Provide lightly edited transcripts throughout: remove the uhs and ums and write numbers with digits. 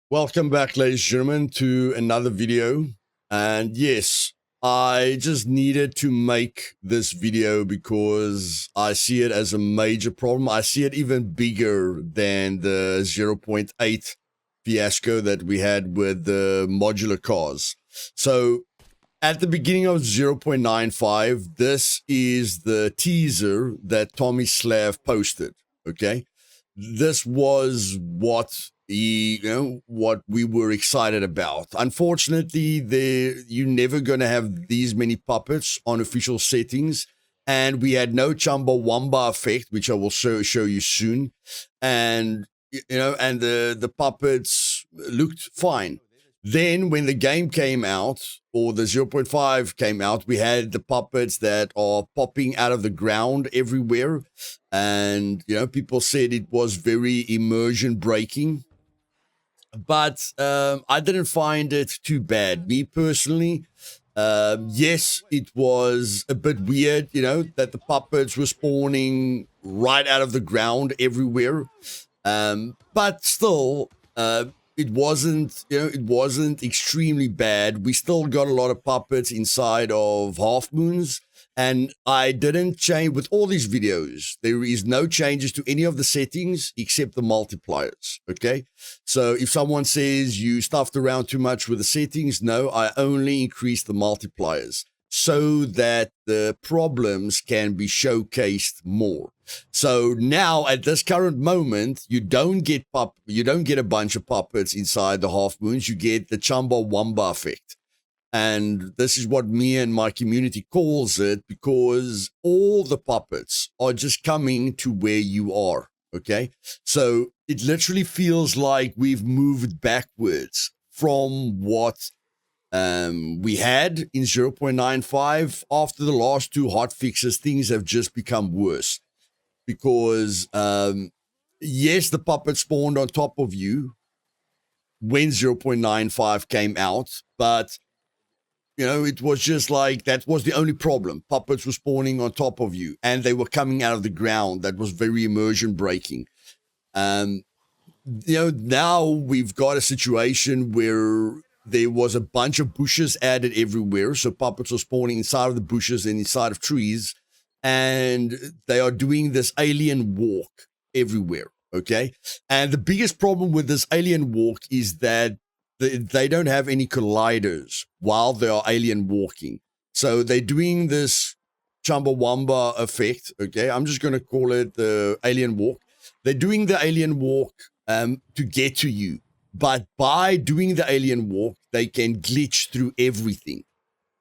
Welcome back, ladies and gentlemen, to another video. And yes, I just needed to make this video because I see it as a major problem. I see it even bigger than the 0.8 fiasco that we had with the modular cars. So at the beginning of 0.95, this is the teaser that Tommy Slav posted, okay? This was what we were excited about. Unfortunately, you're never going to have these many puppets on official settings, and we had no Chumbawamba effect, which I will show you soon. And and the puppets looked fine. Then when the game came out, or the 0.5 came out, we had the puppets that are popping out of the ground everywhere. And, people said it was very immersion breaking. But I didn't find it too bad. Me personally, yes, it was a bit weird, that the puppets were spawning right out of the ground everywhere. But still, it wasn't extremely bad. We still got a lot of puppets inside of half moons. And I didn't change with all these videos. There is no changes to any of the settings except the multipliers. Okay. So if someone says you stuffed around too much with the settings, no, I only increased the multipliers so that the problems can be showcased more. So now at this current moment, you don't get a bunch of puppets inside the half moons. You get the Chumbawamba effect. And this is what me and my community calls it, because all the puppets are just coming to where you are. Okay. So it literally feels like we've moved backwards from what we had in 0.95. After the last two hot fixes, things have just become worse because, yes, the puppet spawned on top of you when 0.95 came out, but it was just like that was the only problem. Puppets were spawning on top of you and they were coming out of the ground. That was very immersion breaking. Now we've got a situation where there was a bunch of bushes added everywhere. So puppets are spawning inside of the bushes and inside of trees. And they are doing this alien walk everywhere. Okay. And the biggest problem with this alien walk is that they don't have any colliders while they are alien walking. So they're doing this Chumbawamba effect. Okay. I'm just going to call it the alien walk. They're doing the alien walk to get to you. But by doing the alien walk, they can glitch through everything.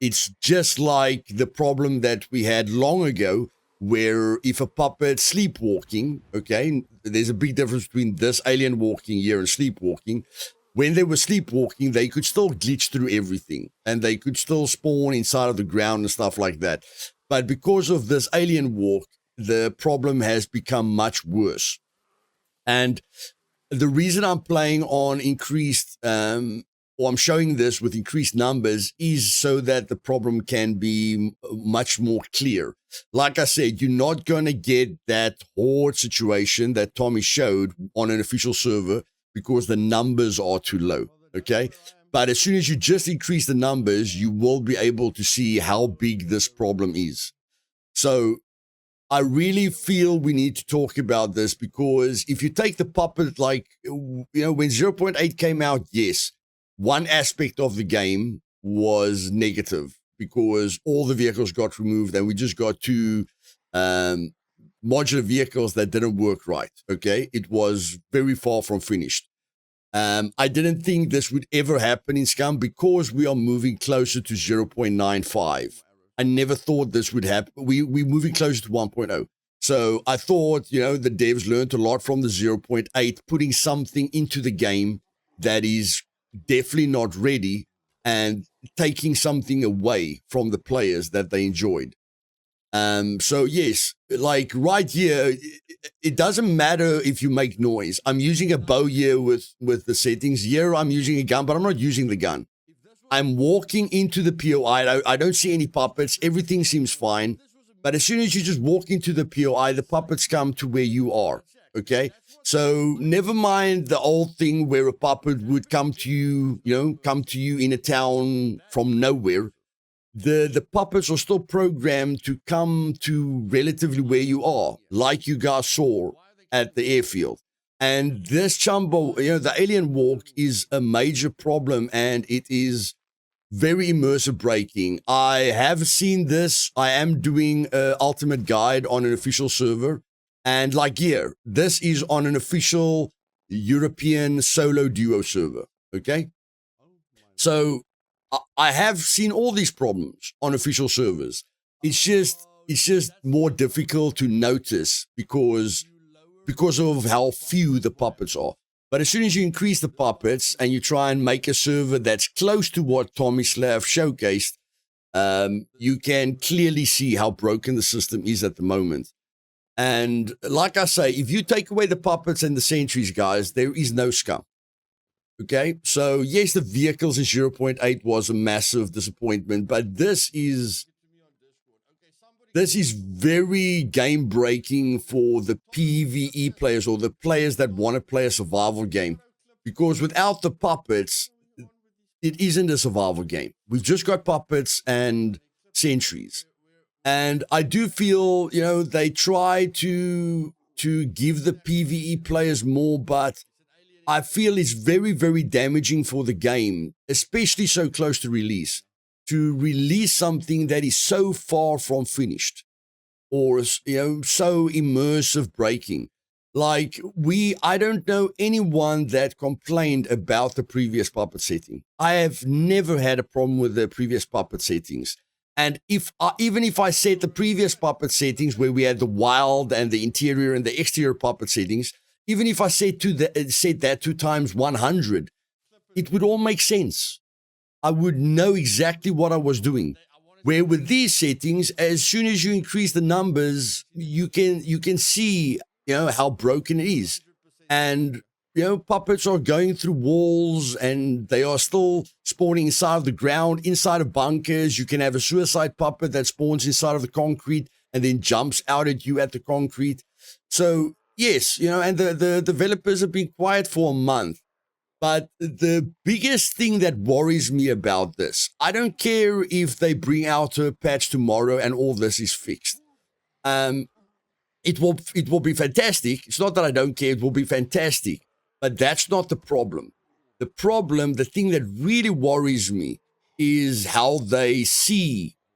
It's just like the problem that we had long ago, where if a puppet sleepwalking, okay, there's a big difference between this alien walking here and sleepwalking. When they were sleepwalking, they could still glitch through everything and they could still spawn inside of the ground and stuff like that. But because of this alien walk, the problem has become much worse. And the reason I'm playing on increased, or I'm showing this with increased numbers, is so that the problem can be much more clear. Like I said, you're not going to get that horde situation that Tommy showed on an official server because the numbers are too low, okay? But as soon as you just increase the numbers, you will be able to see how big this problem is. So I really feel we need to talk about this, because if you take the puppet, like, when 0.8 came out, yes, one aspect of the game was negative because all the vehicles got removed and we just got two modular vehicles that didn't work right. Okay. It was very far from finished. I didn't think this would ever happen in Scum because we are moving closer to 0.95. I never thought this would happen. We're moving closer to 1.0. So I thought, the devs learned a lot from the 0.8, putting something into the game that is definitely not ready and taking something away from the players that they enjoyed. So yes, like right here, it doesn't matter if you make noise. I'm using a bow here with the settings. Here I'm using a gun, but I'm not using the gun. I'm walking into the POI. I don't see any puppets. Everything seems fine. But as soon as you just walk into the POI, the puppets come to where you are. Okay. So never mind the old thing where a puppet would come to you, come to you in a town from nowhere. The puppets are still programmed to come to relatively where you are, like you guys saw at the airfield. And this Chumbo, the alien walk is a major problem, and it is very immersive breaking. I have seen this. I am doing an ultimate guide on an official server. And this is on an official European solo duo server. Okay. So I have seen all these problems on official servers. It's just more difficult to notice because of how few the puppets are. But as soon as you increase the puppets and you try and make a server that's close to what Tomislav showcased, you can clearly see how broken the system is at the moment. And like I say, if you take away the puppets and the sentries, guys, there is no Scum. Okay, so yes, the vehicles in 0.8 was a massive disappointment, but this is very game breaking for the PvE players or the players that want to play a survival game, because without the puppets, it isn't a survival game. We've just got puppets and sentries. And I do feel, they try to give the PvE players more, but I feel it's very, very damaging for the game, especially so close to release, to release something that is so far from finished or, so immersive breaking. I don't know anyone that complained about the previous puppet setting. I have never had a problem with the previous puppet settings. And even if I set the previous puppet settings where we had the wild and the interior and the exterior puppet settings, even if I set that 2 times 100, it would all make sense. I would know exactly what I was doing. Where with these settings, as soon as you increase the numbers, you can see, how broken it is. And, puppets are going through walls and they are still spawning inside of the ground, inside of bunkers. You can have a suicide puppet that spawns inside of the concrete and then jumps out at you at the concrete. So, yes, and the developers have been quiet for a month. But the biggest thing that worries me about this, I don't care if they bring out a patch tomorrow and all this is fixed. It will be fantastic. It's not that I don't care. It will be fantastic. But that's not the problem. The thing that really worries me is how they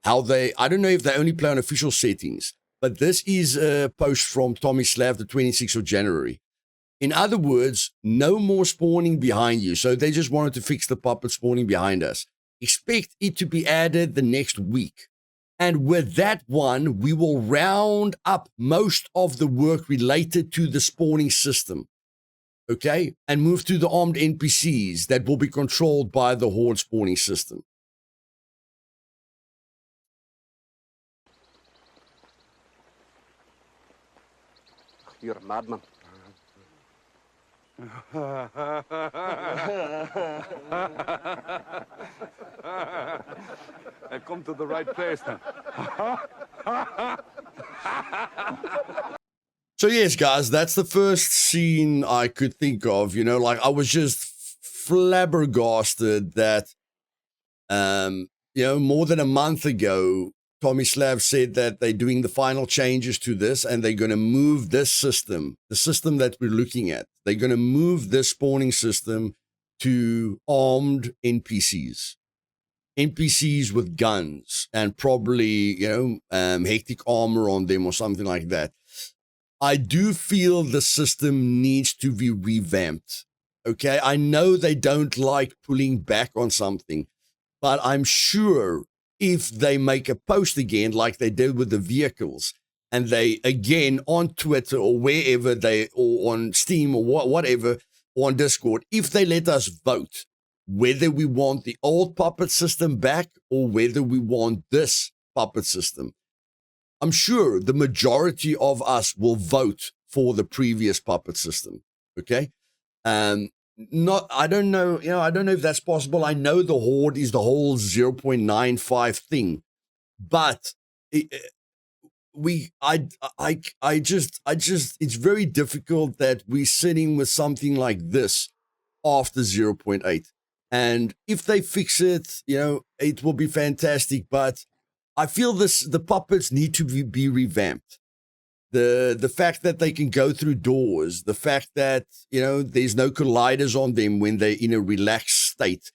I don't know if they only play on official settings, but this is a post from Tomislav, the 26th of January. In other words, no more spawning behind you. So they just wanted to fix the puppet spawning behind us. Expect it to be added the next week. And with that one, we will round up most of the work related to the spawning system. Okay? And move to the armed NPCs that will be controlled by the Horde spawning system. You're a madman. I come to the right place then. So yes, guys, that's the first scene I could think of. I was just flabbergasted that, more than a month ago, Tomislav said that they're doing the final changes to this and they're going to move this system, the system that we're looking at. They're going to move this spawning system to armed NPCs with guns and probably, hectic armor on them or something like that. I do feel the system needs to be revamped. Okay. I know they don't like pulling back on something, but I'm sure if they make a post again, like they did with the vehicles, and they again on Twitter or wherever or on Steam or whatever, or on Discord, if they let us vote whether we want the old puppet system back or whether we want this puppet system, I'm sure the majority of us will vote for the previous puppet system. Okay. I don't know, I don't know if that's possible. I know the Horde is the whole 0.95 thing, but it's very difficult that we're sitting with something like this after 0.8. And if they fix it, it will be fantastic. But I feel the puppets need to be revamped. The fact that they can go through doors, the fact that, there's no colliders on them when they're in a relaxed state.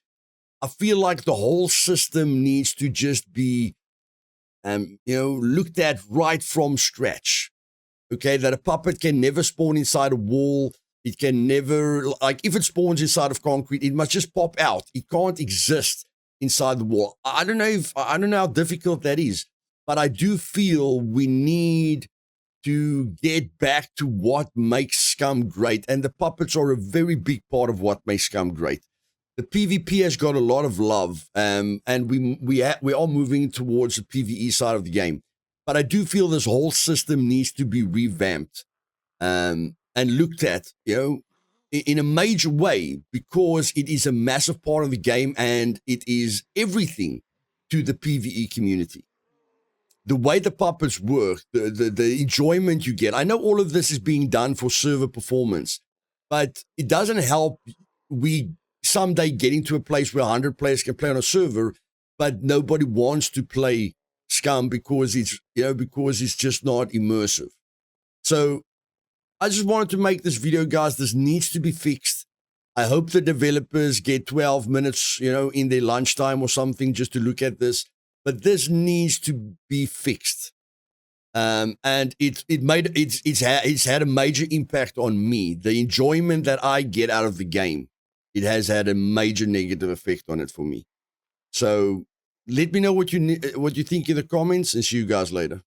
I feel like the whole system needs to just be, looked at right from scratch. Okay, that a puppet can never spawn inside a wall. It can never, like, if it spawns inside of concrete, it must just pop out. It can't exist inside the wall. I don't know how difficult that is, but I do feel we need to get back to what makes Scum great. And the puppets are a very big part of what makes Scum great. The PvP has got a lot of love, and we are moving towards the PvE side of the game. But I do feel this whole system needs to be revamped and looked at, in a major way, because it is a massive part of the game and it is everything to the PvE community. The way the puppets work, the enjoyment you get. I know all of this is being done for server performance, but it doesn't help we someday getting to a place where 100 players can play on a server, but nobody wants to play Scum because it's just not immersive. So I just wanted to make this video, guys. This needs to be fixed. I hope the developers get 12 minutes, in their lunchtime or something just to look at this. But this needs to be fixed. And it's had a major impact on me. The enjoyment that I get out of the game, it has had a major negative effect on it for me. So let me know what you think in the comments, and see you guys later.